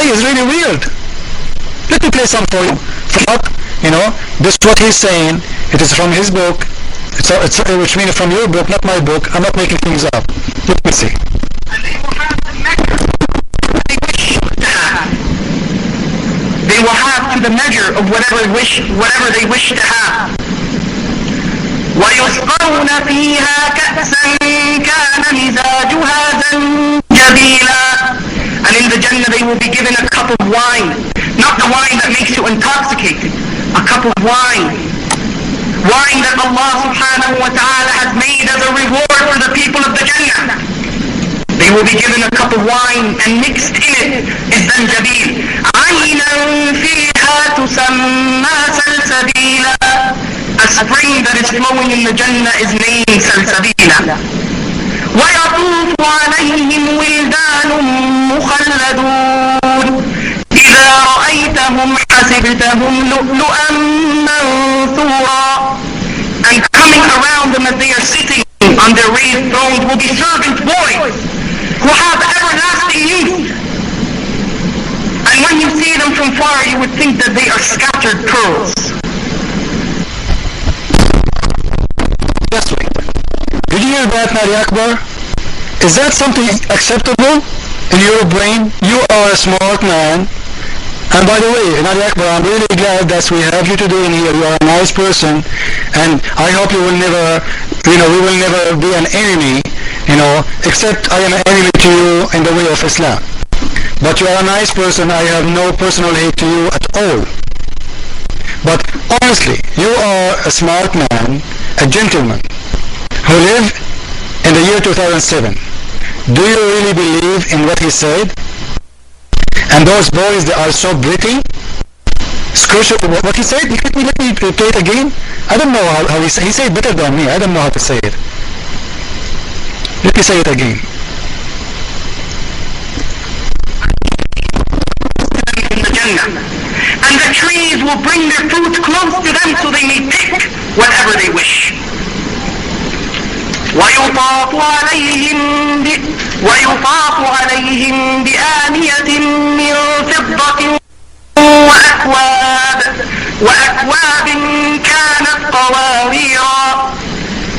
is really weird. Let me play some for you. This is what he's saying. It is from his book. Which means from your book, not my book. I'm not making things up. Let me see. And they will have the measure they wish to have. They will have to the measure of whatever they wish to have. ويسقون فيها كأسا كان مزاجها زنجبيلا. And in the Jannah they will be given a cup of wine, not the wine that makes you intoxicated, a cup of wine that Allah subhanahu wa ta'ala has made as a reward for the people of the Jannah. They will be given a cup of wine, and mixed in it is zanjabil. عَيْنًا فِيهَا تُسَمَّى سَلْسَبِيلًا. A spring that is flowing in the Jannah is named Salsabila. وَيَطُوفُ عَلَيْهِمْ وِلْدَانٌ مُخَلَّدُونَ إِذَا رَأَيْتَهُمْ حَسِبْتَهُمْ لُؤْلُؤًا مَنْثُورًا. And coming around them as they are sitting on their raised thrones will be servant boys who have everlasting youth. And when you see them from far, you would think that they are scattered pearls. Yes, wait. Did you hear that, Naliakbar? Is that something acceptable in your brain? You are a smart man. And by the way, Naliakbar, I'm really glad that we have you today in here. You are a nice person, and I hope you will never, we will never be an enemy, except I am an enemy to you in the way of Islam. But you are a nice person. I have no personal hate to you at all. But honestly, you are a smart man, a gentleman, who lived in the year 2007. Do you really believe in what he said? And those boys, they are so pretty. What he said? Let me play it again. I don't know how he said. He said better than me. I don't know how to say it. Let me say it again. In the Jannah. And the trees will bring their fruit close to them so they may pick whatever they wish. ويطاف عليهم بآنية من فضة وأكواب كانت قواريرا.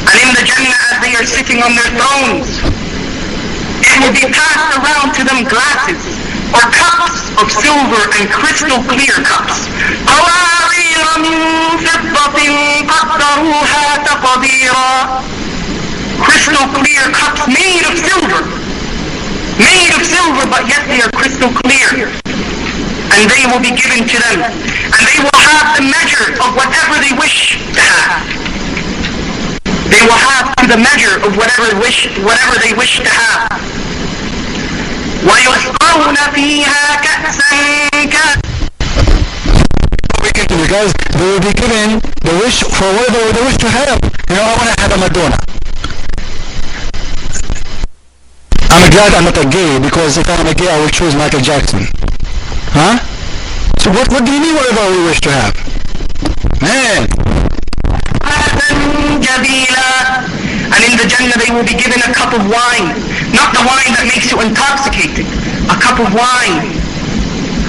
And in the Jannah, as they are sitting on their thrones, it will be passed around to them glasses or cups of silver and crystal clear cups. قوارير من فضة قدروها تقديرا. Crystal clear cups made of silver, but yet they are crystal clear. And they will be given to them, and they will have the measure of whatever they wish to have. They will have the measure of whatever they wish to have. وَيُسْقَوْنَ فِيهَا كَأْسًا كَأْسًا. Because they will be given the wish for whatever they wish to have. I want to have a Madonna. I'm glad I'm not a gay, because if I'm a gay, I will choose Michael Jackson. Huh? So what do you mean whatever we wish to have? Man. And in the Jannah they will be given a cup of wine. Not the wine that makes you intoxicated. A cup of wine.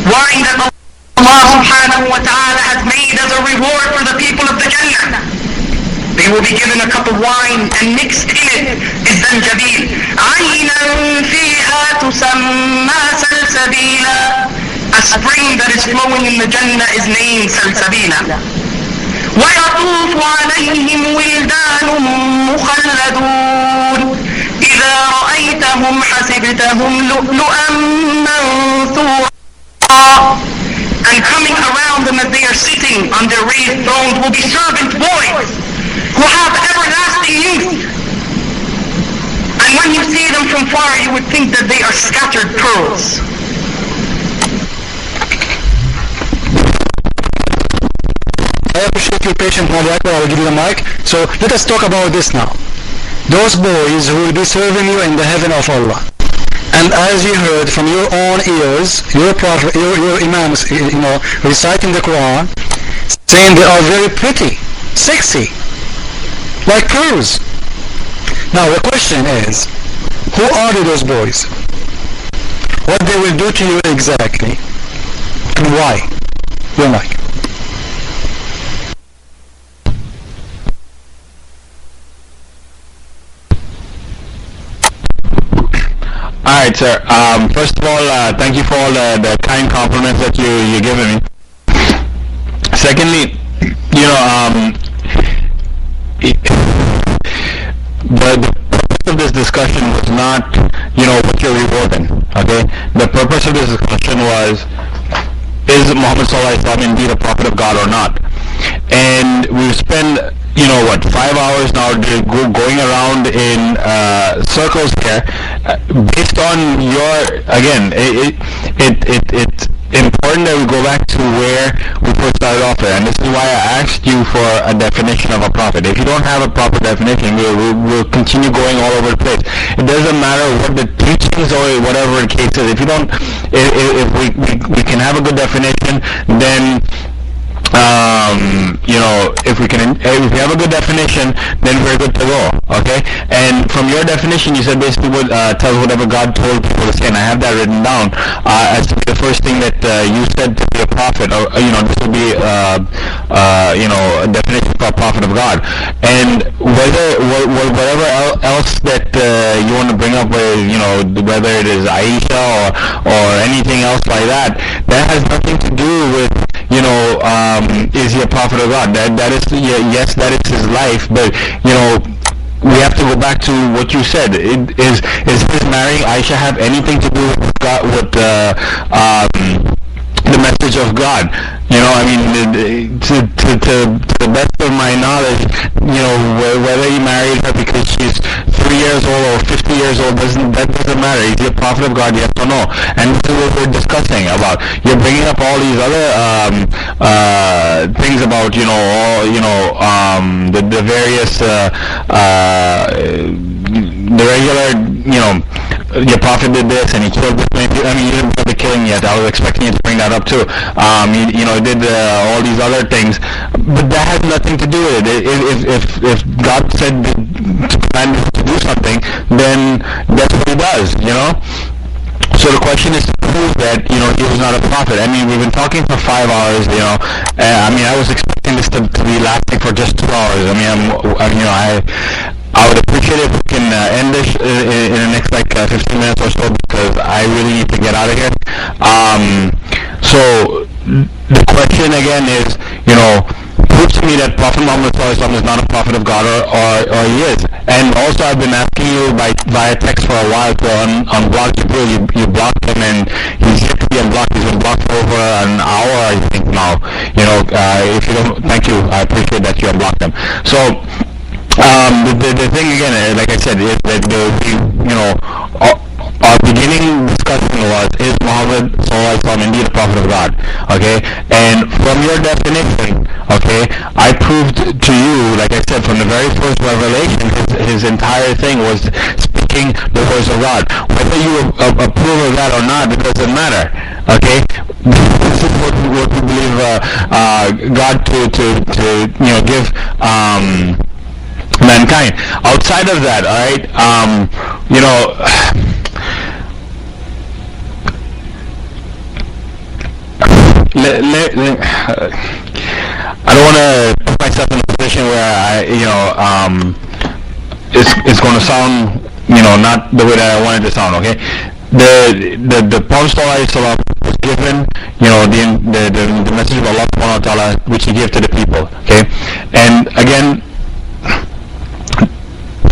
Wine that Allah subhanahu wa ta'ala has made as a reward for the people of the Jannah. They will be given a cup of wine, and mixed in it is zanjabil. عَيْنًا فِيهَا تُسَمَّى سَلْسَبِيلًا. A spring that is flowing in the Jannah is named Salsabila. وَيَطُوفُ عَلَيْهِمْ وِلْدَانٌ مُخَلَّدُونَ إِذَا رَأَيْتَهُمْ حَسِبْتَهُمْ لُؤْلُؤًا مَنْثُورًا. And coming around them as they are sitting on their raised thrones will be servant boys who have everlasting youth. And when you see them from far, you would think that they are scattered pearls. I appreciate your patience, Naliakbar. I will give you the mic. So let us talk about this now. Those boys who will be serving you in the heaven of Allah. And as you heard from your own ears, your prophet, your imams, reciting the Quran, saying they are very pretty, sexy, like pearls. Now the question is, who are those boys? What they will do to you exactly? and why? Your mic. Alright, sir. First of all, thank you for all the kind compliments that you're giving me. Secondly, the purpose of this discussion was not, what you're rewarding, okay? The purpose of this discussion was, is Muhammad Sallallahu Alaihi Wasallam indeed a prophet of God or not? And we've spent 5 hours now going around in circles here, based on your, again, it's important that we go back to where we first started off with, and this is why I asked you for a definition of a prophet. If you don't have a proper definition, we'll continue going all over the place. It doesn't matter what the teachings or whatever the case is. If you don't, if we can have a good definition, then if we have a good definition, then we're good to go, okay? And from your definition, you said basically tells whatever God told people to say, and I have that written down as to be the first thing that you said to be a prophet, or this would be a definition for a prophet of God. And whatever else that you want to bring up, whether it is Aisha or anything else like that, that has nothing to do with is he a prophet of God? That is, yes, that is his life, but we have to go back to what you said. Is his marrying Aisha have anything to do with God, with the message of God? To the best of my knowledge, whether he married her because she's 3 years old or 50 years old, that doesn't matter. Is he a prophet of God, yes or no? And this is what we're discussing about. You're bringing up all these other things about the various the regular your prophet did this and he killed this many people. You didn't bring the killing yet. I was expecting you to bring that up too. He did all these other things, but that has nothing to do with it. If God said to command him to do something, then that's what he does. So the question is to prove that he was not a prophet. We've been talking for 5 hours. I was expecting this to be lasting for just 2 hours. I would appreciate it if we can end this in the next 15 minutes or so, because I really need to get out of here. So the question again is, prove to me that Prophet Muhammad ﷺ is not a prophet of God, or he is. And also, I've been asking you via text for a while to unblock Jibril. You blocked him, and he's yet to be unblocked. He's been blocked for over an hour, I think now. If you don't, thank you. I appreciate that you unblocked him. So the thing again, like I said, is that our beginning discussion was, is Muhammad ﷺ indeed a prophet of God? Okay, and from your definition, okay, I proved to you, like I said, from the very first revelation, his entire thing was speaking the words of God. Whether you approve of that or not, it doesn't matter. Okay, this is what we believe God to give mankind. Outside of that, all right, I don't want to put myself in a position where it's going to sound, not the way that I want it to sound. Okay, the Prophet ﷺ was given, the message of Allah Subhanahu wa Taala, which he gave to the people. Okay, and again,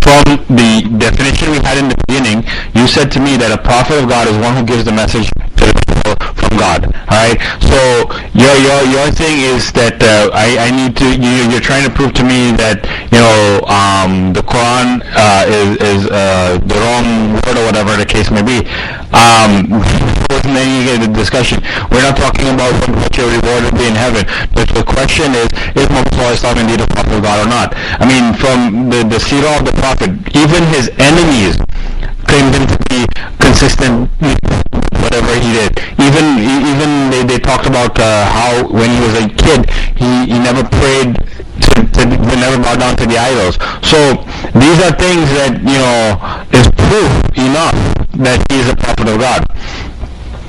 from the definition we had in the beginning, you said to me that a prophet of God is one who gives the message to the people from God. Alright? So your thing is that I need to, you're trying to prove to me that the Quran is the wrong word, or whatever the case may be. Wasn't any discussion. We're not talking about what your reward will be in heaven, but the question is Muhammad ﷺ indeed a prophet of God or not? From the seerah of the prophet, even his enemies claimed him to be consistent with whatever he did. Even they talked about how when he was a kid, he never prayed to never bow down to the idols. So these are things that is proof enough that he is a prophet of God.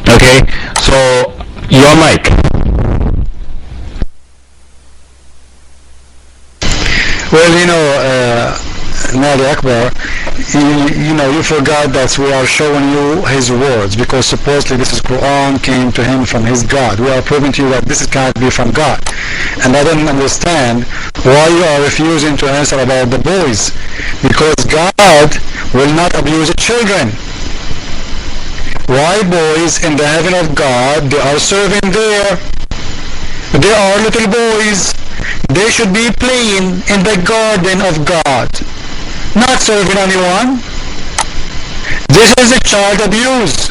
Okay, so your mic. forgot that we are showing you his words, because supposedly this is Quran came to him from his God. We are proving to you that this can't be from God. And I don't understand why you are refusing to answer about the boys, because God will not abuse children. Why boys in the heaven of God, they are serving there? They are little boys. They should be playing in the garden of God, not serving anyone. This is a child abuse,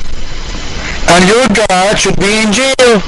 and your God should be in jail.